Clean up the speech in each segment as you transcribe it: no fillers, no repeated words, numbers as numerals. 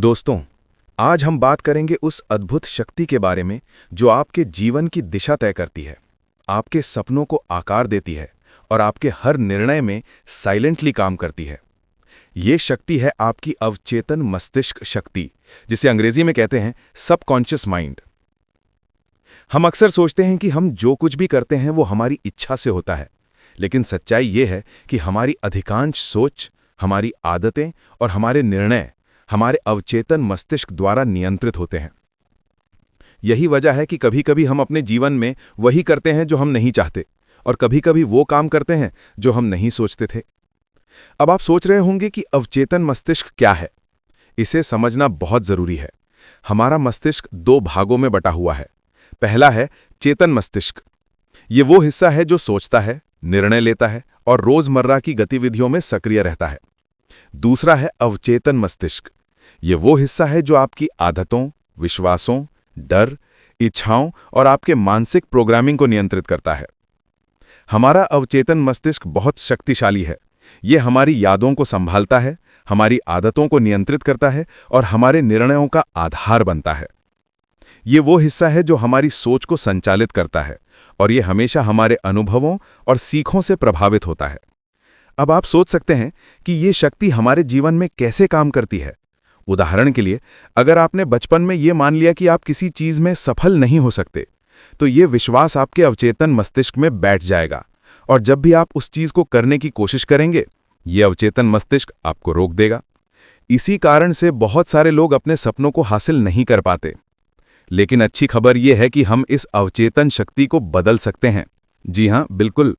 दोस्तों, आज हम बात करेंगे उस अद्भुत शक्ति के बारे में जो आपके जीवन की दिशा तय करती है, आपके सपनों को आकार देती है और आपके हर निर्णय में साइलेंटली काम करती है। ये शक्ति है आपकी अवचेतन मस्तिष्क शक्ति, जिसे अंग्रेजी में कहते हैं सबकॉन्शियस माइंड। हम अक्सर सोचते हैं कि हम जो कुछ भी करते हैं वो हमारी इच्छा से होता है, लेकिन सच्चाई ये है कि हमारी अधिकांश सोच, हमारी आदतें और हमारे निर्णय हमारे अवचेतन मस्तिष्क द्वारा नियंत्रित होते हैं। यही वजह है कि कभी कभी हम अपने जीवन में वही करते हैं जो हम नहीं चाहते, और कभी कभी वो काम करते हैं जो हम नहीं सोचते थे। अब आप सोच रहे होंगे कि अवचेतन मस्तिष्क क्या है। इसे समझना बहुत जरूरी है। हमारा मस्तिष्क दो भागों में बटा हुआ है। पहला है चेतन मस्तिष्क। ये वो हिस्सा है जो सोचता है, निर्णय लेता है और रोजमर्रा की गतिविधियों में सक्रिय रहता है। दूसरा है अवचेतन मस्तिष्क। ये वो हिस्सा है जो आपकी आदतों, विश्वासों, डर, इच्छाओं और आपके मानसिक प्रोग्रामिंग को नियंत्रित करता है। हमारा अवचेतन मस्तिष्क बहुत शक्तिशाली है। ये हमारी यादों को संभालता है, हमारी आदतों को नियंत्रित करता है और हमारे निर्णयों का आधार बनता है। ये वो हिस्सा है जो हमारी सोच को संचालित करता है और ये हमेशा हमारे अनुभवों और सीखों से प्रभावित होता है। अब आप सोच सकते हैं कि ये शक्ति हमारे जीवन में कैसे काम करती है। उदाहरण के लिए, अगर आपने बचपन में ये मान लिया कि आप किसी चीज में सफल नहीं हो सकते, तो ये विश्वास आपके अवचेतन मस्तिष्क में बैठ जाएगा और जब भी आप उस चीज को करने की कोशिश करेंगे, ये अवचेतन मस्तिष्क आपको रोक देगा। इसी कारण से बहुत सारे लोग अपने सपनों को हासिल नहीं कर पाते। लेकिन अच्छी खबर यह है कि हम इस अवचेतन शक्ति को बदल सकते हैं। जी हां, बिल्कुल,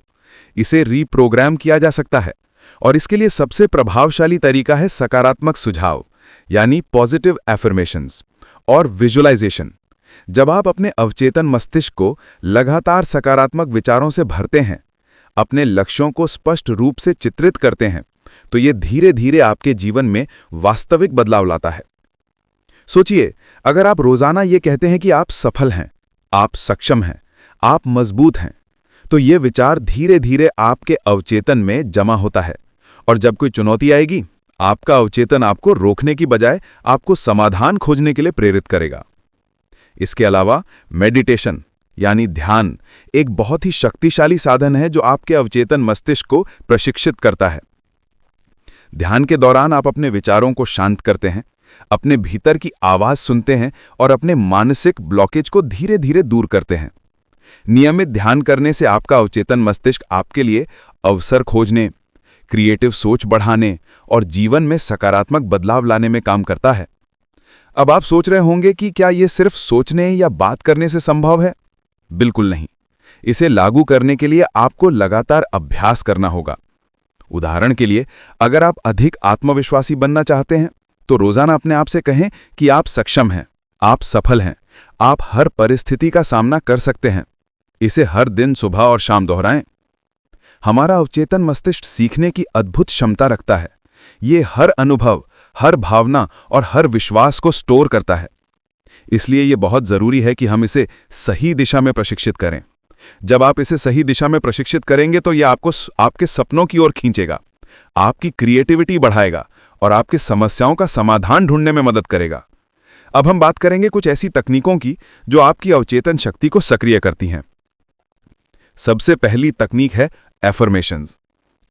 इसे रीप्रोग्राम किया जा सकता है और इसके लिए सबसे प्रभावशाली तरीका है सकारात्मक सुझाव, यानी पॉजिटिव एफर्मेशंस और विजुअलाइजेशन। जब आप अपने अवचेतन मस्तिष्क को लगातार सकारात्मक विचारों से भरते हैं, अपने लक्ष्यों को स्पष्ट रूप से चित्रित करते हैं, तो ये धीरे धीरे आपके जीवन में वास्तविक बदलाव लाता है। सोचिए, अगर आप रोजाना ये कहते हैं कि आप सफल हैं, आप सक्षम हैं, आप मजबूत हैं, तो ये विचार धीरे धीरे आपके अवचेतन में जमा होता है और जब कोई चुनौती आएगी, आपका अवचेतन आपको रोकने की बजाय आपको समाधान खोजने के लिए प्रेरित करेगा। इसके अलावा मेडिटेशन यानी ध्यान एक बहुत ही शक्तिशाली साधन है जो आपके अवचेतन मस्तिष्क को प्रशिक्षित करता है। ध्यान के दौरान आप अपने विचारों को शांत करते हैं, अपने भीतर की आवाज सुनते हैं और अपने मानसिक ब्लॉकेज को धीरे धीरे दूर करते हैं। नियमित ध्यान करने से आपका अवचेतन मस्तिष्क आपके लिए अवसर खोजने, क्रिएटिव सोच बढ़ाने और जीवन में सकारात्मक बदलाव लाने में काम करता है। अब आप सोच रहे होंगे कि क्या यह सिर्फ सोचने या बात करने से संभव है? बिल्कुल नहीं। इसे लागू करने के लिए आपको लगातार अभ्यास करना होगा। उदाहरण के लिए, अगर आप अधिक आत्मविश्वासी बनना चाहते हैं, तो रोजाना अपने आप से कहें कि आप सक्षम हैं, आप सफल हैं, आप हर परिस्थिति का सामना कर सकते हैं। इसे हर दिन सुबह और शाम दोहराएं। हमारा अवचेतन मस्तिष्क सीखने की अद्भुत क्षमता रखता है। ये हर अनुभव, हर भावना और हर विश्वास को स्टोर करता है। इसलिए ये बहुत जरूरी है कि हम इसे सही दिशा में प्रशिक्षित करें। जब आप इसे सही दिशा में प्रशिक्षित करेंगे तो यह आपको आपके सपनों की ओर खींचेगा, आपकी क्रिएटिविटी बढ़ाएगा और आपकी समस्याओं का समाधान ढूंढने में मदद करेगा। अब हम बात करेंगे कुछ ऐसी तकनीकों की जो आपकी अवचेतन शक्ति को सक्रिय करती हैं। सबसे पहली तकनीक है एफर्मेशंस।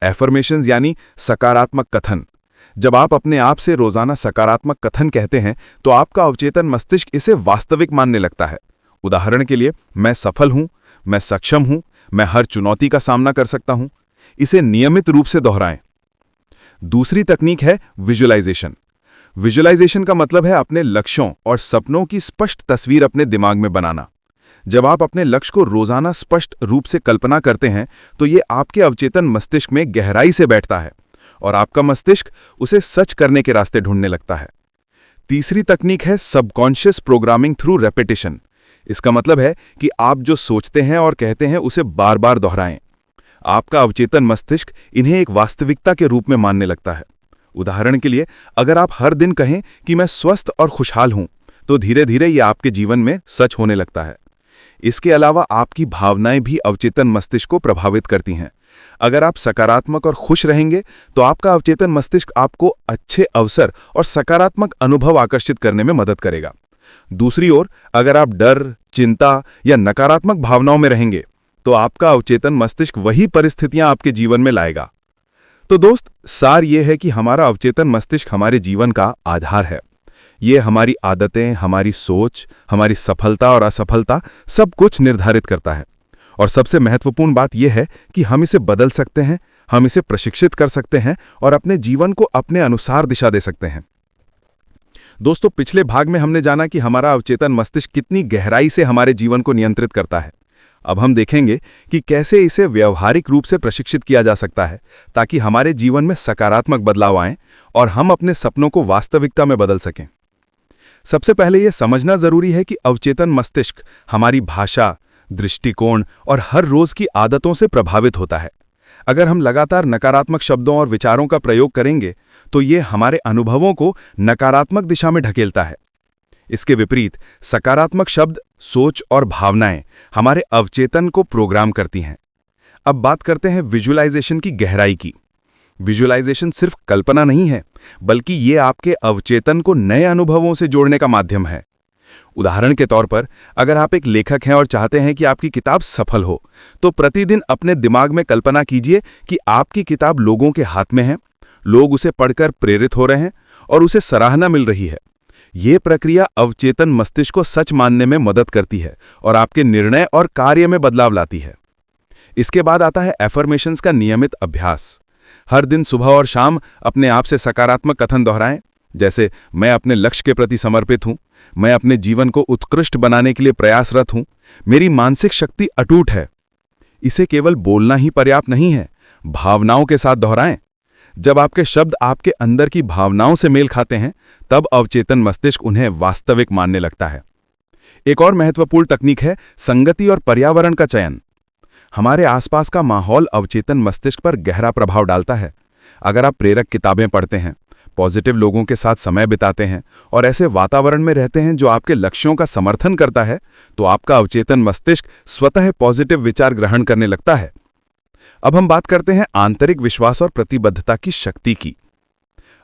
एफर्मेशंस यानी सकारात्मक कथन। जब आप अपने आप से रोजाना सकारात्मक कथन कहते हैं, तो आपका अवचेतन मस्तिष्क इसे वास्तविक मानने लगता है। उदाहरण के लिए, मैं सफल हूं, मैं सक्षम हूं, मैं हर चुनौती का सामना कर सकता हूं। इसे नियमित रूप से दोहराएं। दूसरी तकनीक है विजुअलाइजेशन। विजुअलाइजेशन का मतलब है अपने लक्ष्यों और सपनों की स्पष्ट तस्वीर अपने दिमाग में बनाना। जब आप अपने लक्ष्य को रोजाना स्पष्ट रूप से कल्पना करते हैं, तो ये आपके अवचेतन मस्तिष्क में गहराई से बैठता है और आपका मस्तिष्क उसे सच करने के रास्ते ढूंढने लगता है। तीसरी तकनीक है सबकॉन्शियस प्रोग्रामिंग थ्रू रेपिटेशन। इसका मतलब है कि आप जो सोचते हैं और कहते हैं उसे बार बार दोहराएं। आपका अवचेतन मस्तिष्क इन्हें एक वास्तविकता के रूप में मानने लगता है। उदाहरण के लिए, अगर आप हर दिन कहें कि मैं स्वस्थ और खुशहाल हूं, तो धीरे धीरे ये आपके जीवन में सच होने लगता है। इसके अलावा आपकी भावनाएं भी अवचेतन मस्तिष्क को प्रभावित करती हैं। अगर आप सकारात्मक और खुश रहेंगे तो आपका अवचेतन मस्तिष्क आपको अच्छे अवसर और सकारात्मक अनुभव आकर्षित करने में मदद करेगा। दूसरी ओर, अगर आप डर, चिंता या नकारात्मक भावनाओं में रहेंगे तो आपका अवचेतन मस्तिष्क वही परिस्थितियां आपके जीवन में लाएगा। तो दोस्त, सार यह है कि हमारा अवचेतन मस्तिष्क हमारे जीवन का आधार है। ये हमारी आदतें, हमारी सोच, हमारी सफलता और असफलता सब कुछ निर्धारित करता है। और सबसे महत्वपूर्ण बात यह है कि हम इसे बदल सकते हैं, हम इसे प्रशिक्षित कर सकते हैं और अपने जीवन को अपने अनुसार दिशा दे सकते हैं। दोस्तों, पिछले भाग में हमने जाना कि हमारा अवचेतन मस्तिष्क कितनी गहराई से हमारे जीवन को नियंत्रित करता है। अब हम देखेंगे कि कैसे इसे व्यावहारिक रूप से प्रशिक्षित किया जा सकता है ताकि हमारे जीवन में सकारात्मक बदलाव आएं और हम अपने सपनों को वास्तविकता में बदल सकें। सबसे पहले यह समझना जरूरी है कि अवचेतन मस्तिष्क हमारी भाषा, दृष्टिकोण और हर रोज की आदतों से प्रभावित होता है। अगर हम लगातार नकारात्मक शब्दों और विचारों का प्रयोग करेंगे तो ये हमारे अनुभवों को नकारात्मक दिशा में ढकेलता है। इसके विपरीत सकारात्मक शब्द, सोच और भावनाएं हमारे अवचेतन को प्रोग्राम करती हैं। अब बात करते हैं विजुअलाइजेशन की गहराई की। विजुअलाइजेशन सिर्फ कल्पना नहीं है, बल्कि ये आपके अवचेतन को नए अनुभवों से जोड़ने का माध्यम है। उदाहरण के तौर पर, अगर आप एक लेखक हैं और चाहते हैं कि आपकी किताब सफल हो, तो प्रतिदिन अपने दिमाग में कल्पना कीजिए कि आपकी किताब लोगों के हाथ में है, लोग उसे पढ़कर प्रेरित हो रहे हैं और उसे सराहना मिल रही है। ये प्रक्रिया अवचेतन मस्तिष्क को सच मानने में मदद करती है और आपके निर्णय और कार्य में बदलाव लाती है। इसके बाद आता है एफर्मेशंस का नियमित अभ्यास। हर दिन सुबह और शाम अपने आप से सकारात्मक कथन दोहराएं, जैसे मैं अपने लक्ष्य के प्रति समर्पित हूं, मैं अपने जीवन को उत्कृष्ट बनाने के लिए प्रयासरत हूं, मेरी मानसिक शक्ति अटूट है। इसे केवल बोलना ही पर्याप्त नहीं है, भावनाओं के साथ दोहराएं। जब आपके शब्द आपके अंदर की भावनाओं से मेल खाते हैं, तब अवचेतन मस्तिष्क उन्हें वास्तविक मानने लगता है। एक और महत्वपूर्ण तकनीक है संगति और पर्यावरण का चयन। हमारे आसपास का माहौल अवचेतन मस्तिष्क पर गहरा प्रभाव डालता है। अगर आप प्रेरक किताबें पढ़ते हैं, पॉजिटिव लोगों के साथ समय बिताते हैं और ऐसे वातावरण में रहते हैं जो आपके लक्ष्यों का समर्थन करता है, तो आपका अवचेतन मस्तिष्क स्वतः पॉजिटिव विचार ग्रहण करने लगता है। अब हम बात करते हैं आंतरिक विश्वास और प्रतिबद्धता की शक्ति की।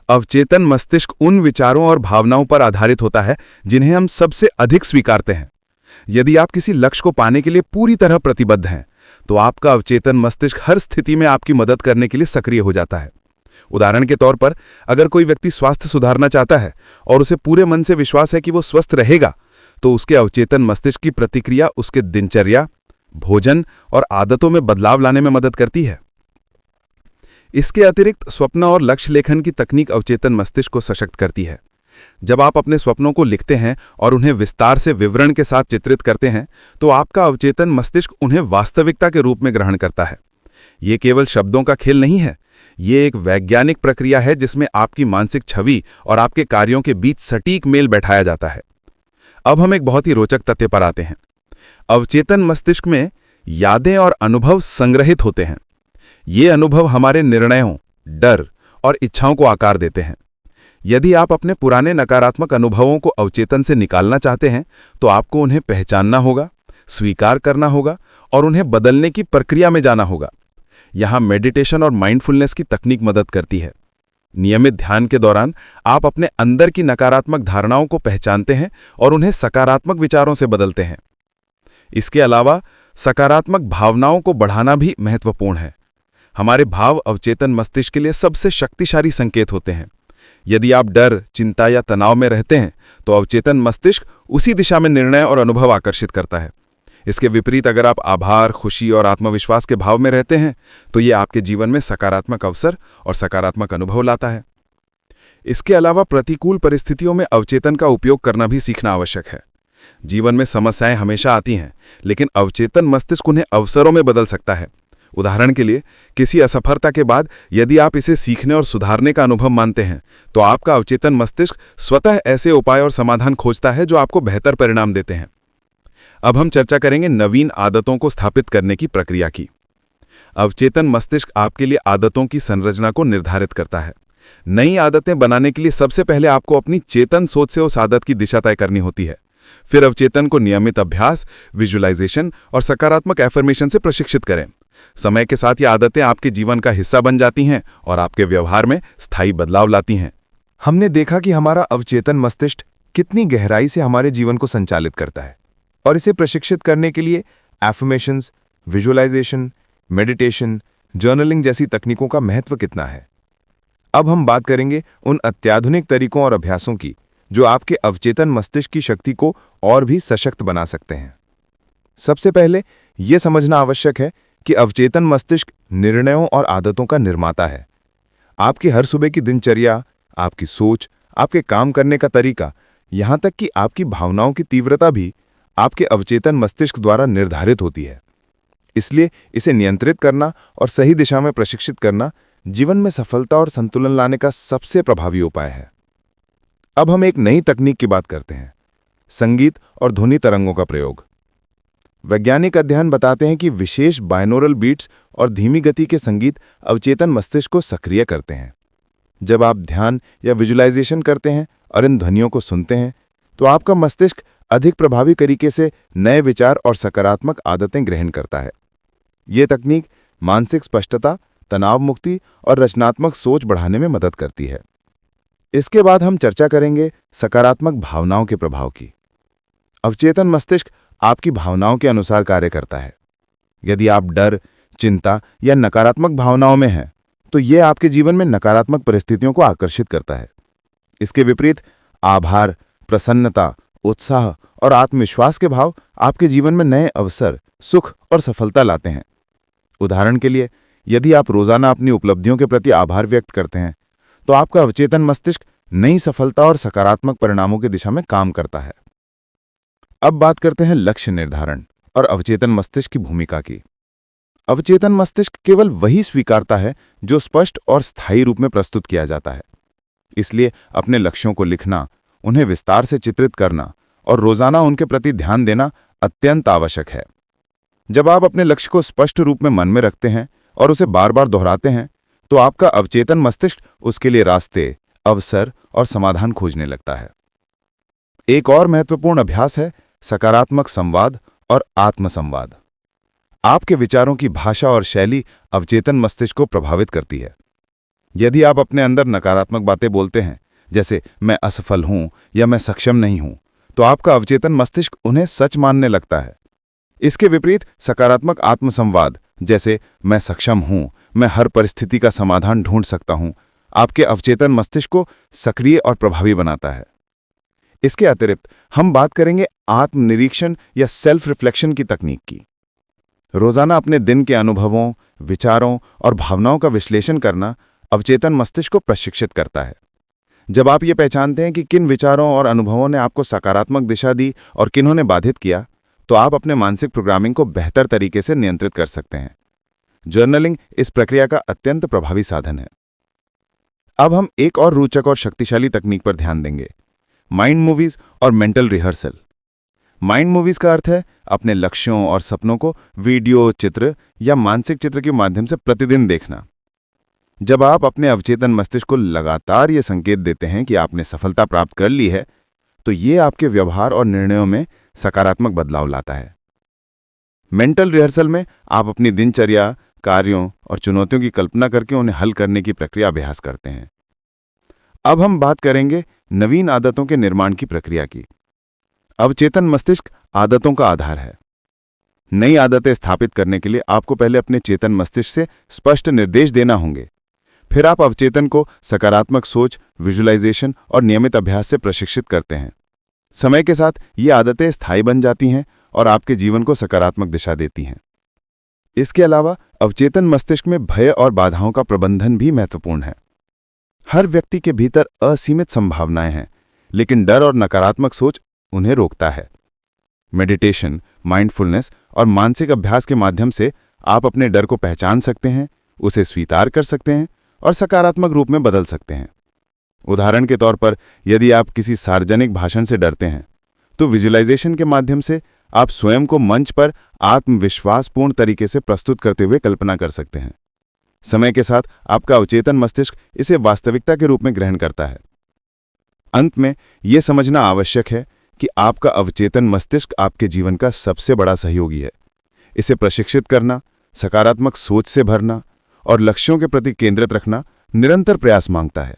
अवचेतन मस्तिष्क उन विचारों और भावनाओं पर आधारित होता है जिन्हें हम सबसे अधिक स्वीकारते हैं। यदि आप किसी लक्ष्य को पाने के लिए पूरी तरह प्रतिबद्ध हैं, तो आपका अवचेतन मस्तिष्क हर स्थिति में आपकी मदद करने के लिए सक्रिय हो जाता है। उदाहरण के तौर पर, अगर कोई व्यक्ति स्वास्थ्य सुधारना चाहता है और उसे पूरे मन से विश्वास है कि वो स्वस्थ रहेगा, तो उसके अवचेतन मस्तिष्क की प्रतिक्रिया उसके दिनचर्या, भोजन और आदतों में बदलाव लाने में मदद करती है। इसके अतिरिक्त स्वप्न और लक्ष्य लेखन की तकनीक अवचेतन मस्तिष्क को सशक्त करती है। जब आप अपने स्वप्नों को लिखते हैं और उन्हें विस्तार से विवरण के साथ चित्रित करते हैं, तो आपका अवचेतन मस्तिष्क उन्हें वास्तविकता के रूप में ग्रहण करता है। ये केवल शब्दों का खेल नहीं है, ये एक वैज्ञानिक प्रक्रिया है जिसमें आपकी मानसिक छवि और आपके कार्यों के बीच सटीक मेल बैठाया जाता है। अब हम एक बहुत ही रोचक तथ्य पर आते हैं। अवचेतन मस्तिष्क में यादें और अनुभव संग्रहित होते हैं। ये अनुभव हमारे निर्णयों, डर और इच्छाओं को आकार देते हैं। यदि आप अपने पुराने नकारात्मक अनुभवों को अवचेतन से निकालना चाहते हैं, तो आपको उन्हें पहचानना होगा, स्वीकार करना होगा और उन्हें बदलने की प्रक्रिया में जाना होगा। यहाँ मेडिटेशन और माइंडफुलनेस की तकनीक मदद करती है। नियमित ध्यान के दौरान आप अपने अंदर की नकारात्मक धारणाओं को पहचानते हैं और उन्हें सकारात्मक विचारों से बदलते हैं। इसके अलावा सकारात्मक भावनाओं को बढ़ाना भी महत्वपूर्ण है। हमारे भाव अवचेतन मस्तिष्क के लिए सबसे शक्तिशाली संकेत होते हैं। यदि आप डर, चिंता या तनाव में रहते हैं, तो अवचेतन मस्तिष्क उसी दिशा में निर्णय और अनुभव आकर्षित करता है। इसके विपरीत अगर आप आभार, खुशी और आत्मविश्वास के भाव में रहते हैं, तो ये आपके जीवन में सकारात्मक अवसर और सकारात्मक अनुभव लाता है। इसके अलावा प्रतिकूल परिस्थितियों में अवचेतन का उपयोग करना भी सीखना आवश्यक है। जीवन में समस्याएं हमेशा आती हैं, लेकिन अवचेतन मस्तिष्क उन्हें अवसरों में बदल सकता है। उदाहरण के लिए, किसी असफलता के बाद यदि आप इसे सीखने और सुधारने का अनुभव मानते हैं, तो आपका अवचेतन मस्तिष्क स्वतः ऐसे उपाय और समाधान खोजता है जो आपको बेहतर परिणाम देते हैं। अब हम चर्चा करेंगे नवीन आदतों को स्थापित करने की प्रक्रिया की। अवचेतन मस्तिष्क आपके लिए आदतों की संरचना को निर्धारित करता है। नई आदतें बनाने के लिए सबसे पहले आपको अपनी चेतन सोच से उस आदत की दिशा तय करनी होती है। फिर अवचेतन को नियमित अभ्यास, विजुअलाइजेशन और सकारात्मक एफर्मेशन से प्रशिक्षित करें। समय के साथ ये आदतें आपके जीवन का हिस्सा बन जाती हैं और आपके व्यवहार में स्थायी बदलाव लाती हैं। हमने देखा कि हमारा अवचेतन मस्तिष्क कितनी गहराई से हमारे जीवन को संचालित करता है, और इसे प्रशिक्षित करने के लिए एफर्मेशंस, विजुअलाइजेशन, मेडिटेशन, जर्नलिंग जैसी तकनीकों का महत्व कितना है। अब हम बात करेंगे उन अत्याधुनिक तरीकों और अभ्यासों की जो आपके अवचेतन मस्तिष्क की शक्ति को और भी सशक्त बना सकते हैं। सबसे पहले यह समझना आवश्यक है कि अवचेतन मस्तिष्क निर्णयों और आदतों का निर्माता है। आपकी हर सुबह की दिनचर्या, आपकी सोच, आपके काम करने का तरीका, यहां तक कि आपकी भावनाओं की तीव्रता भी आपके अवचेतन मस्तिष्क द्वारा निर्धारित होती है। इसलिए इसे नियंत्रित करना और सही दिशा में प्रशिक्षित करना जीवन में सफलता और संतुलन लाने का सबसे प्रभावी उपाय है। अब हम एक नई तकनीक की बात करते हैं, संगीत और ध्वनि तरंगों का प्रयोग। वैज्ञानिक अध्ययन बताते हैं कि विशेष बाइनोरल बीट्स और धीमी गति के संगीत अवचेतन मस्तिष्क को सक्रिय करते हैं। जब आप ध्यान या विजुअलाइजेशन करते हैं और इन ध्वनियों को सुनते हैं, तो आपका मस्तिष्क अधिक प्रभावी तरीके से नए विचार और सकारात्मक आदतें ग्रहण करता है। ये तकनीक मानसिक स्पष्टता, तनाव मुक्ति और रचनात्मक सोच बढ़ाने में मदद करती है। इसके बाद हम चर्चा करेंगे सकारात्मक भावनाओं के प्रभाव की। अवचेतन मस्तिष्क आपकी भावनाओं के अनुसार कार्य करता है। यदि आप डर, चिंता या नकारात्मक भावनाओं में हैं, तो यह आपके जीवन में नकारात्मक परिस्थितियों को आकर्षित करता है। इसके विपरीत आभार, प्रसन्नता, उत्साह और आत्मविश्वास के भाव आपके जीवन में नए अवसर, सुख और सफलता लाते हैं। उदाहरण के लिए, यदि आप रोजाना अपनी उपलब्धियों के प्रति आभार व्यक्त करते हैं, तो आपका अवचेतन मस्तिष्क नई सफलता और सकारात्मक परिणामों की दिशा में काम करता है। अब बात करते हैं लक्ष्य निर्धारण और अवचेतन मस्तिष्क की भूमिका की। अवचेतन मस्तिष्क केवल वही स्वीकारता है जो स्पष्ट और स्थायी रूप में प्रस्तुत किया जाता है। इसलिए अपने लक्ष्यों को लिखना, उन्हें विस्तार से चित्रित करना और रोजाना उनके प्रति ध्यान देना अत्यंत आवश्यक है। जब आप अपने लक्ष्य को स्पष्ट रूप में मन में रखते हैं और उसे बार बार दोहराते हैं, तो आपका अवचेतन मस्तिष्क उसके लिए रास्ते, अवसर और समाधान खोजने लगता है। एक और महत्वपूर्ण अभ्यास है सकारात्मक संवाद और आत्मसंवाद। आपके विचारों की भाषा और शैली अवचेतन मस्तिष्क को प्रभावित करती है। यदि आप अपने अंदर नकारात्मक बातें बोलते हैं, जैसे मैं असफल हूं या मैं सक्षम नहीं हूं, तो आपका अवचेतन मस्तिष्क उन्हें सच मानने लगता है। इसके विपरीत सकारात्मक आत्मसंवाद, जैसे मैं सक्षम हूं, मैं हर परिस्थिति का समाधान ढूंढ सकता हूं, आपके अवचेतन मस्तिष्क को सक्रिय और प्रभावी बनाता है। इसके अतिरिक्त हम बात करेंगे आत्मनिरीक्षण या सेल्फ रिफ्लेक्शन की तकनीक की। रोजाना अपने दिन के अनुभवों, विचारों और भावनाओं का विश्लेषण करना अवचेतन मस्तिष्क को प्रशिक्षित करता है। जब आप ये पहचानते हैं कि किन विचारों और अनुभवों ने आपको सकारात्मक दिशा दी और किन्होंने बाधित किया, तो आप अपने मानसिक प्रोग्रामिंग को बेहतर तरीके से नियंत्रित कर सकते हैं। जर्नलिंग इस प्रक्रिया का अत्यंत प्रभावी साधन है। अब हम एक और रोचक और शक्तिशाली तकनीक पर ध्यान देंगे, माइंड मूवीज और मेंटल रिहर्सल। माइंड मूवीज का अर्थ है अपने लक्ष्यों और सपनों को वीडियो, चित्र या मानसिक चित्र के माध्यम से प्रतिदिन देखना। जब आप अपने अवचेतन मस्तिष्क को लगातार ये संकेत देते हैं कि आपने सफलता प्राप्त कर ली है, तो ये आपके व्यवहार और निर्णयों में सकारात्मक बदलाव लाता है। मेंटल रिहर्सल में आप अपनी दिनचर्या, कार्यों और चुनौतियों की कल्पना करके उन्हें हल करने की प्रक्रिया अभ्यास करते हैं। अब हम बात करेंगे नवीन आदतों के निर्माण की प्रक्रिया की। अवचेतन मस्तिष्क आदतों का आधार है। नई आदतें स्थापित करने के लिए आपको पहले अपने चेतन मस्तिष्क से स्पष्ट निर्देश देना होंगे। फिर आप अवचेतन को सकारात्मक सोच, विजुअलाइजेशन और नियमित अभ्यास से प्रशिक्षित करते हैं। समय के साथ ये आदतें स्थायी बन जाती हैं और आपके जीवन को सकारात्मक दिशा देती हैं। इसके अलावा अवचेतन मस्तिष्क में भय और बाधाओं का प्रबंधन भी महत्वपूर्ण है। हर व्यक्ति के भीतर असीमित संभावनाएं हैं, लेकिन डर और नकारात्मक सोच उन्हें रोकता है। मेडिटेशन, माइंडफुलनेस और मानसिक अभ्यास के माध्यम से आप अपने डर को पहचान सकते हैं, उसे स्वीकार कर सकते हैं और सकारात्मक रूप में बदल सकते हैं। उदाहरण के तौर पर, यदि आप किसी सार्वजनिक भाषण से डरते हैं, तो विजुअलाइजेशन के माध्यम से आप स्वयं को मंच पर आत्मविश्वासपूर्ण तरीके से प्रस्तुत करते हुए कल्पना कर सकते हैं। समय के साथ आपका अवचेतन मस्तिष्क इसे वास्तविकता के रूप में ग्रहण करता है। अंत में यह समझना आवश्यक है कि आपका अवचेतन मस्तिष्क आपके जीवन का सबसे बड़ा सहयोगी है। इसे प्रशिक्षित करना, सकारात्मक सोच से भरना और लक्ष्यों के प्रति केंद्रित रखना निरंतर प्रयास मांगता है।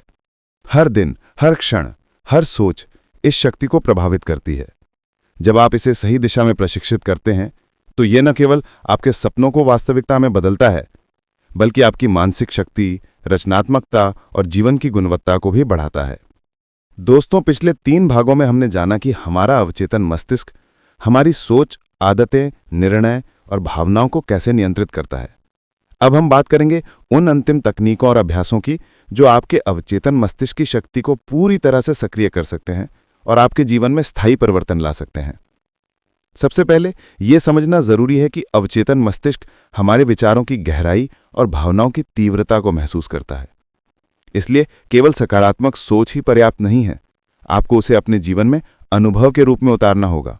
हर दिन, हर क्षण, हर सोच इस शक्ति को प्रभावित करती है। जब आप इसे सही दिशा में प्रशिक्षित करते हैं तो यह न केवल आपके सपनों को वास्तविकता में बदलता है, बल्कि आपकी मानसिक शक्ति, रचनात्मकता और जीवन की गुणवत्ता को भी बढ़ाता है। दोस्तों, पिछले 3 भागों में हमने जाना कि हमारा अवचेतन मस्तिष्क हमारी सोच, आदतें, निर्णय और भावनाओं को कैसे नियंत्रित करता है। अब हम बात करेंगे उन अंतिम तकनीकों और अभ्यासों की जो आपके अवचेतन मस्तिष्क की शक्ति को पूरी तरह से सक्रिय कर सकते हैं और आपके जीवन में स्थायी परिवर्तन ला सकते हैं। सबसे पहले यह समझना जरूरी है कि अवचेतन मस्तिष्क हमारे विचारों की गहराई और भावनाओं की तीव्रता को महसूस करता है। इसलिए केवल सकारात्मक सोच ही पर्याप्त नहीं है, आपको उसे अपने जीवन में अनुभव के रूप में उतारना होगा।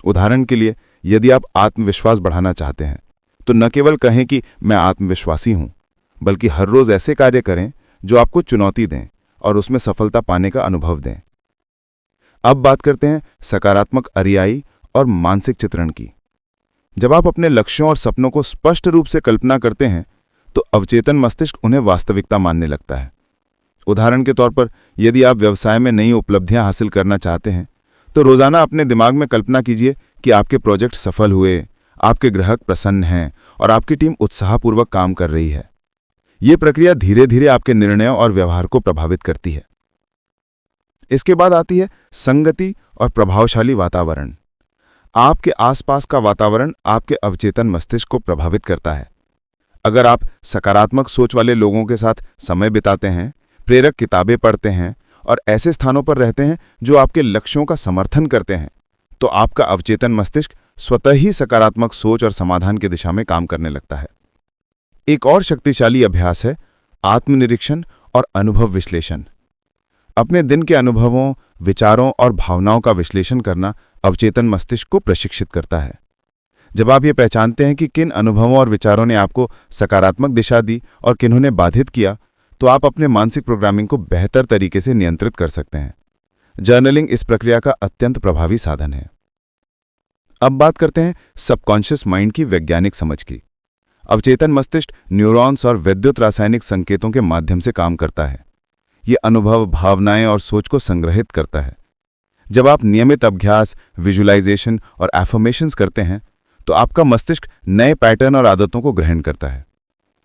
उदाहरण के लिए, यदि आप आत्मविश्वास बढ़ाना चाहते हैं तो न केवल कहें कि मैं आत्मविश्वासी हूं, बल्कि हर रोज ऐसे कार्य करें जो आपको चुनौती दें और उसमें सफलता पाने का अनुभव दें। अब बात करते हैं सकारात्मक अरियाई और मानसिक चित्रण की। जब आप अपने लक्ष्यों और सपनों को स्पष्ट रूप से कल्पना करते हैं तो अवचेतन मस्तिष्क उन्हें वास्तविकता मानने लगता है। उदाहरण के तौर पर, यदि आप व्यवसाय में नई उपलब्धियां हासिल करना चाहते हैं तो रोजाना अपने दिमाग में कल्पना कीजिए कि आपके प्रोजेक्ट सफल हुए, आपके ग्राहक प्रसन्न हैं और आपकी टीम उत्साहपूर्वक काम कर रही है। यह प्रक्रिया धीरे धीरे आपके निर्णयों और व्यवहार को प्रभावित करती है। इसके बाद आती है संगति और प्रभावशाली वातावरण। आपके आसपास का वातावरण आपके अवचेतन मस्तिष्क को प्रभावित करता है। अगर आप सकारात्मक सोच वाले लोगों के साथ समय बिताते हैं, प्रेरक किताबें पढ़ते हैं और ऐसे स्थानों पर रहते हैं जो आपके लक्ष्यों का समर्थन करते हैं, तो आपका अवचेतन मस्तिष्क स्वतः ही सकारात्मक सोच और समाधान की दिशा में काम करने लगता है। एक और शक्तिशाली अभ्यास है आत्मनिरीक्षण और अनुभव विश्लेषण। अपने दिन के अनुभवों, विचारों और भावनाओं का विश्लेषण करना अवचेतन मस्तिष्क को प्रशिक्षित करता है। जब आप ये पहचानते हैं कि किन अनुभवों और विचारों ने आपको सकारात्मक दिशा दी और किन्होंने बाधित किया, तो आप अपने मानसिक प्रोग्रामिंग को बेहतर तरीके से नियंत्रित कर सकते हैं। जर्नलिंग इस प्रक्रिया का अत्यंत प्रभावी साधन है। अब बात करते हैं सबकॉन्शियस माइंड की वैज्ञानिक समझ की। अवचेतन मस्तिष्क न्यूरॉन्स और विद्युत रासायनिक संकेतों के माध्यम से काम करता है। ये अनुभव, भावनाएं और सोच को संग्रहित करता है। जब आप नियमित अभ्यास, विजुअलाइजेशन और एफर्मेशंस करते हैं तो आपका मस्तिष्क नए पैटर्न और आदतों को ग्रहण करता है।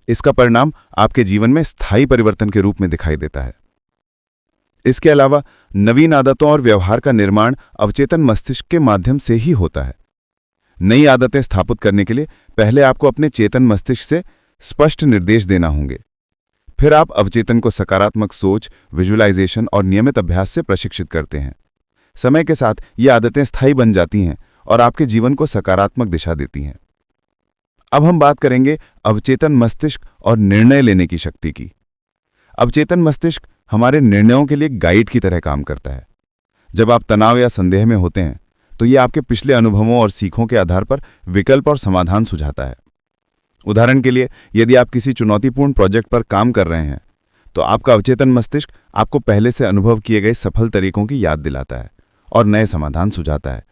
इसका परिणाम आपके जीवन में स्थायी परिवर्तन के रूप में दिखाई देता है। इसके अलावा नवीन आदतों और व्यवहार का निर्माण अवचेतन मस्तिष्क के माध्यम से ही होता है। नई आदतें स्थापित करने के लिए पहले आपको अपने चेतन मस्तिष्क से स्पष्ट निर्देश देना होंगे। फिर आप अवचेतन को सकारात्मक सोच, विजुअलाइजेशन और नियमित अभ्यास से प्रशिक्षित करते हैं। समय के साथ ये आदतें स्थायी बन जाती हैं और आपके जीवन को सकारात्मक दिशा देती हैं। अब हम बात करेंगे अवचेतन मस्तिष्क और निर्णय लेने की शक्ति की। अवचेतन मस्तिष्क हमारे निर्णयों के लिए गाइड की तरह काम करता है। जब आप तनाव या संदेह में होते हैं तो ये आपके पिछले अनुभवों और सीखों के आधार पर विकल्प और समाधान सुझाता है। उदाहरण के लिए, यदि आप किसी चुनौतीपूर्ण प्रोजेक्ट पर काम कर रहे हैं तो आपका अवचेतन मस्तिष्क आपको पहले से अनुभव किए गए सफल तरीकों की याद दिलाता है और नए समाधान सुझाता है।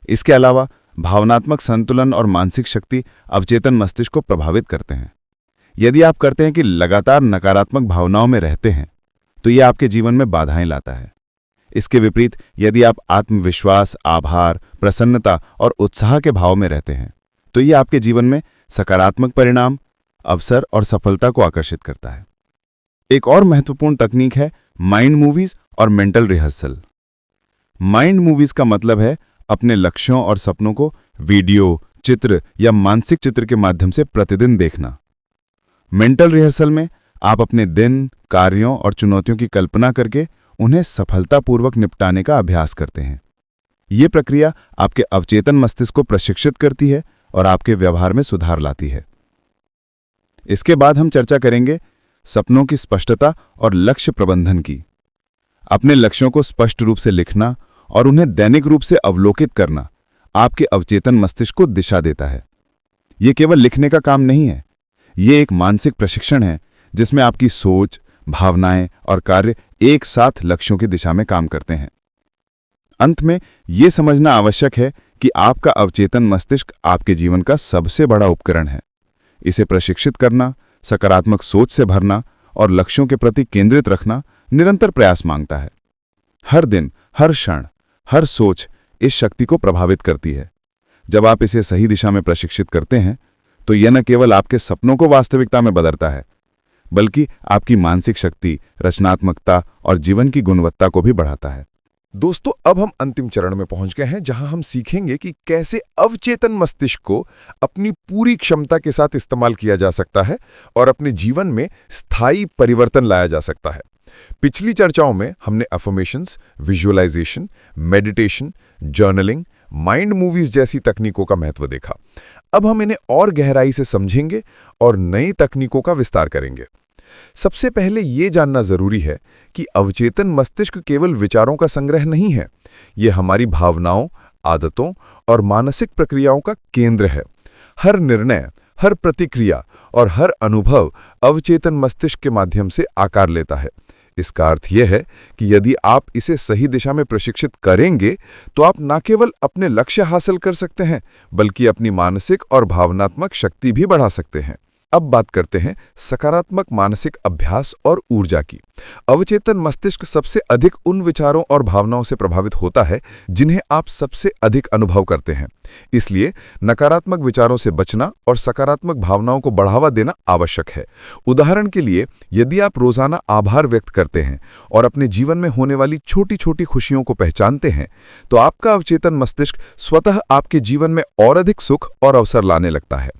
इसके अलावा भावनात्मक संतुलन और मानसिक शक्ति अवचेतन मस्तिष्क को प्रभावित करते हैं। यदि आप करते हैं कि लगातार नकारात्मक भावनाओं में रहते हैं तो यह आपके जीवन में बाधाएं लाता है। इसके विपरीत, यदि आप आत्मविश्वास, आभार, प्रसन्नता और उत्साह के भाव में रहते हैं तो यह आपके जीवन में सकारात्मक परिणाम, अवसर और सफलता को आकर्षित करता है। एक और महत्वपूर्ण तकनीक है माइंड मूवीज और मेंटल रिहर्सल। माइंड मूवीज का मतलब है अपने लक्ष्यों और सपनों को वीडियो, चित्र या मानसिक चित्र के माध्यम से प्रतिदिन देखना। मेंटल रिहर्सल में आप अपने दिन, कार्यों और चुनौतियों की कल्पना करके उन्हें सफलतापूर्वक निपटाने का अभ्यास करते हैं। ये प्रक्रिया आपके अवचेतन मस्तिष्क को प्रशिक्षित करती है और आपके व्यवहार में सुधार लाती है। इसके बाद हम चर्चा करेंगे सपनों की स्पष्टता और लक्ष्य प्रबंधन की। अपने लक्ष्यों को स्पष्ट रूप से लिखना और उन्हें दैनिक रूप से अवलोकित करना आपके अवचेतन मस्तिष्क को दिशा देता है। ये केवल लिखने का काम नहीं है, ये एक मानसिक प्रशिक्षण है जिसमें आपकी सोच, भावनाएं और कार्य एक साथ लक्ष्यों की दिशा में काम करते हैं। अंत में ये समझना आवश्यक है कि आपका अवचेतन मस्तिष्क आपके जीवन का सबसे बड़ा उपकरण है। इसे प्रशिक्षित करना, सकारात्मक सोच से भरना और लक्ष्यों के प्रति केंद्रित रखना निरंतर प्रयास मांगता है। हर दिन, हर क्षण, हर सोच इस शक्ति को प्रभावित करती है। जब आप इसे सही दिशा में प्रशिक्षित करते हैं तो यह न केवल आपके सपनों को वास्तविकता में बदलता है, बल्कि आपकी मानसिक शक्ति, रचनात्मकता और जीवन की गुणवत्ता को भी बढ़ाता है। दोस्तों, अब हम अंतिम चरण में पहुंच गए हैं, जहां हम सीखेंगे कि कैसे अवचेतन मस्तिष्क को अपनी पूरी क्षमता के साथ इस्तेमाल किया जा सकता है और अपने जीवन में स्थायी परिवर्तन लाया जा सकता है। पिछली चर्चाओं में हमने affirmations, visualization, meditation, journaling, mind movies जैसी तकनीकों का महत्व देखा। अब हम इन्हें और गहराई से समझेंगे और नई तकनीकों का विस्तार करेंगे। सबसे पहले ये जानना जरूरी है कि अवचेतन मस्तिष्क केवल विचारों का संग्रह नहीं है, ये हमारी भावनाओं, आदतों और मानसिक प्रक्रियाओं का केंद्र है। हर निर्णय, हर प्रतिक्रिया और हर अनुभव अवचेतन मस्तिष्क के माध्यम से आकार लेता है। इसका अर्थ यह है कि यदि आप इसे सही दिशा में प्रशिक्षित करेंगे तो आप न केवल अपने लक्ष्य हासिल कर सकते हैं, बल्कि अपनी मानसिक और भावनात्मक शक्ति भी बढ़ा सकते हैं। अब बात करते हैं सकारात्मक मानसिक अभ्यास और ऊर्जा की। अवचेतन मस्तिष्क सबसे अधिक उन विचारों और भावनाओं से प्रभावित होता है जिन्हें आप सबसे अधिक अनुभव करते हैं। इसलिए नकारात्मक विचारों से बचना और सकारात्मक भावनाओं को बढ़ावा देना आवश्यक है। उदाहरण के लिए, यदि आप रोजाना आभार व्यक्त करते हैं और अपने जीवन में होने वाली छोटी छोटी खुशियों को पहचानते हैं, तो आपका अवचेतन मस्तिष्क स्वतः आपके जीवन में और अधिक सुख और अवसर लाने लगता है।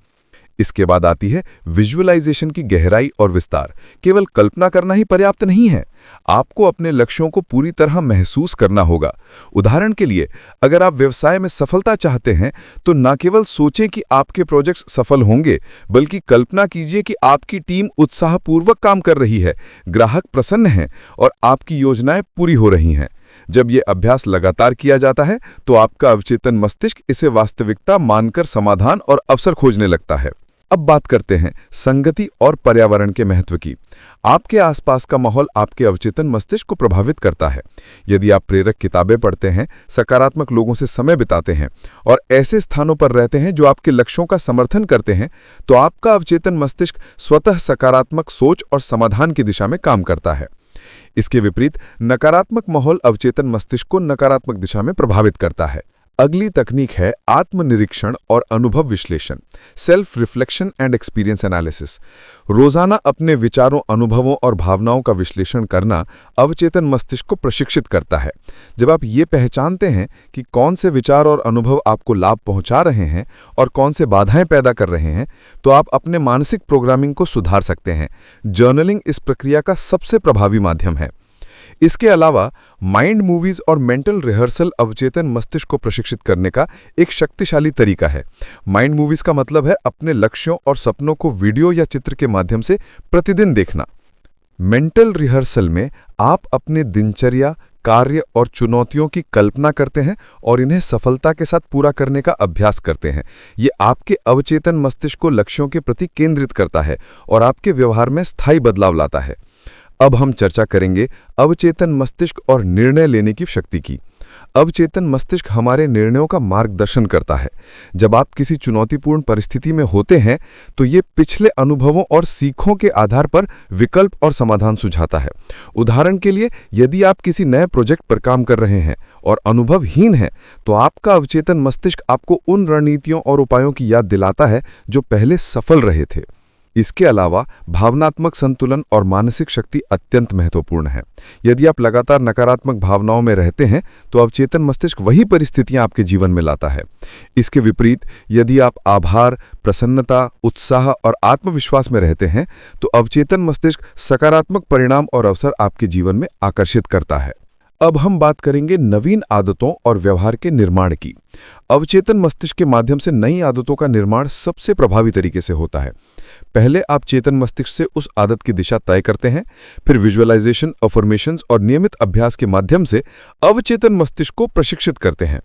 इसके बाद आती है विजुअलाइजेशन की गहराई और विस्तार। केवल कल्पना करना ही पर्याप्त नहीं है, आपको अपने लक्ष्यों को पूरी तरह महसूस करना होगा। उदाहरण के लिए, अगर आप व्यवसाय में सफलता चाहते हैं तो न केवल सोचें कि आपके प्रोजेक्ट्स सफल होंगे, बल्कि कल्पना कीजिए कि आपकी टीम उत्साहपूर्वक काम कर रही है, ग्राहक प्रसन्न हैं और आपकी योजनाएं पूरी हो रही हैं। जब ये अभ्यास लगातार किया जाता है तो आपका अवचेतन मस्तिष्क इसे वास्तविकता मानकर समाधान और अवसर खोजने लगता है। अब बात करते हैं संगति और पर्यावरण के महत्व की। आपके आसपास का माहौल आपके अवचेतन मस्तिष्क को प्रभावित करता है। यदि आप प्रेरक किताबें पढ़ते हैं, सकारात्मक लोगों से समय बिताते हैं और ऐसे स्थानों पर रहते हैं जो आपके लक्ष्यों का समर्थन करते हैं, तो आपका अवचेतन मस्तिष्क स्वतः सकारात्मक सोच और समाधान की दिशा में काम करता है। इसके विपरीत नकारात्मक माहौल अवचेतन मस्तिष्क को नकारात्मक दिशा में प्रभावित करता है। अगली तकनीक है आत्मनिरीक्षण और अनुभव विश्लेषण, self reflection and experience analysis. रोजाना अपने विचारों, अनुभवों और भावनाओं का विश्लेषण करना अवचेतन मस्तिष्क को प्रशिक्षित करता है। जब आप ये पहचानते हैं कि कौन से विचार और अनुभव आपको लाभ पहुंचा रहे हैं और कौन से बाधाएं पैदा कर रहे हैं, तो आप अपने मानसिक प्रोग्रामिंग को सुधार सकते हैं। जर्नलिंग इस प्रक्रिया का सबसे प्रभावी माध्यम है। इसके अलावा माइंड मूवीज और मेंटल रिहर्सल अवचेतन मस्तिष्क को प्रशिक्षित करने का एक शक्तिशाली तरीका है। माइंड मूवीज का मतलब है अपने लक्ष्यों और सपनों को वीडियो या चित्र के माध्यम से प्रतिदिन देखना। मेंटल रिहर्सल में आप अपने दिनचर्या, कार्य और चुनौतियों की कल्पना करते हैं और इन्हें सफलता के साथ पूरा करने का अभ्यास करते हैं। ये आपके अवचेतन मस्तिष्क को लक्ष्यों के प्रति केंद्रित करता है और आपके व्यवहार में स्थायी बदलाव लाता है। अब हम चर्चा करेंगे अवचेतन मस्तिष्क और निर्णय लेने की शक्ति की। अवचेतन मस्तिष्क हमारे निर्णयों का मार्गदर्शन करता है। जब आप किसी चुनौतीपूर्ण परिस्थिति में होते हैं तो ये पिछले अनुभवों और सीखों के आधार पर विकल्प और समाधान सुझाता है। उदाहरण के लिए, यदि आप किसी नए प्रोजेक्ट पर काम कर रहे हैं और अनुभवहीन हैं, तो आपका अवचेतन मस्तिष्क आपको उन रणनीतियों और उपायों की याद दिलाता है जो पहले सफल रहे थे। इसके अलावा भावनात्मक संतुलन और मानसिक शक्ति अत्यंत महत्वपूर्ण है। यदि आप लगातार नकारात्मक भावनाओं में रहते हैं तो अवचेतन मस्तिष्क वही परिस्थितियां आपके जीवन में लाता है। इसके विपरीत, यदि आप आभार, प्रसन्नता, उत्साह और आत्मविश्वास में रहते हैं तो अवचेतन मस्तिष्क सकारात्मक परिणाम और अवसर आपके जीवन में आकर्षित करता है। अब हम बात करेंगे नवीन आदतों और व्यवहार के निर्माण की। अवचेतन मस्तिष्क के माध्यम से नई आदतों का निर्माण सबसे प्रभावी तरीके से होता है। पहले आप चेतन मस्तिष्क से उस आदत की दिशा तय करते हैं, फिर विजुअलाइजेशन, अफर्मेशंस और नियमित अभ्यास के माध्यम से अवचेतन मस्तिष्क को प्रशिक्षित करते हैं।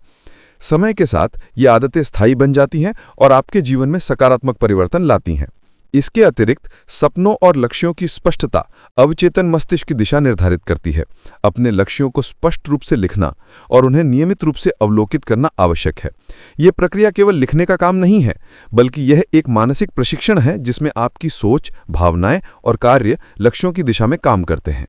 समय के साथ ये आदतें स्थायी बन जाती हैं और आपके जीवन में सकारात्मक परिवर्तन लाती हैं। इसके अतिरिक्त सपनों और लक्ष्यों की स्पष्टता अवचेतन मस्तिष्क की दिशा निर्धारित करती है। अपने लक्ष्यों को स्पष्ट रूप से लिखना और उन्हें नियमित रूप से अवलोकित करना आवश्यक है। यह प्रक्रिया केवल लिखने का काम नहीं है, बल्कि यह एक मानसिक प्रशिक्षण है जिसमें आपकी सोच, भावनाएं और कार्य लक्ष्यों की दिशा में काम करते हैं।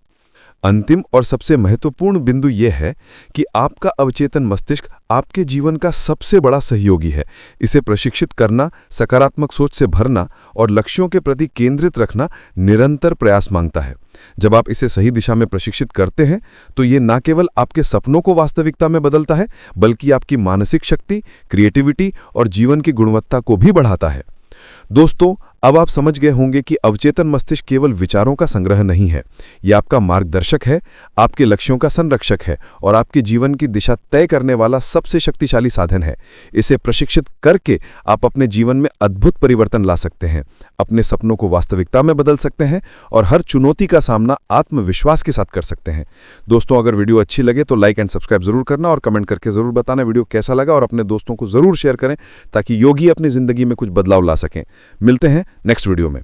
अंतिम और सबसे महत्वपूर्ण बिंदु यह है कि आपका अवचेतन मस्तिष्क आपके जीवन का सबसे बड़ा सहयोगी है। इसे प्रशिक्षित करना, सकारात्मक सोच से भरना और लक्ष्यों के प्रति केंद्रित रखना निरंतर प्रयास मांगता है। जब आप इसे सही दिशा में प्रशिक्षित करते हैं तो ये न केवल आपके सपनों को वास्तविकता में बदलता है, बल्कि आपकी मानसिक शक्ति, क्रिएटिविटी और जीवन की गुणवत्ता को भी बढ़ाता है। दोस्तों, अब आप समझ गए होंगे कि अवचेतन मस्तिष्क केवल विचारों का संग्रह नहीं है, यह आपका मार्गदर्शक है, आपके लक्ष्यों का संरक्षक है और आपके जीवन की दिशा तय करने वाला सबसे शक्तिशाली साधन है। इसे प्रशिक्षित करके आप अपने जीवन में अद्भुत परिवर्तन ला सकते हैं, अपने सपनों को वास्तविकता में बदल सकते हैं और हर चुनौती का सामना आत्मविश्वास के साथ कर सकते हैं। दोस्तों, अगर वीडियो अच्छी लगे तो लाइक एंड सब्सक्राइब जरूर करना और कमेंट करके जरूर बताना वीडियो कैसा लगा, और अपने दोस्तों को जरूर शेयर करें ताकि योगी अपनी जिंदगी में कुछ बदलाव ला सकें। मिलते हैं नेक्स्ट वीडियो में।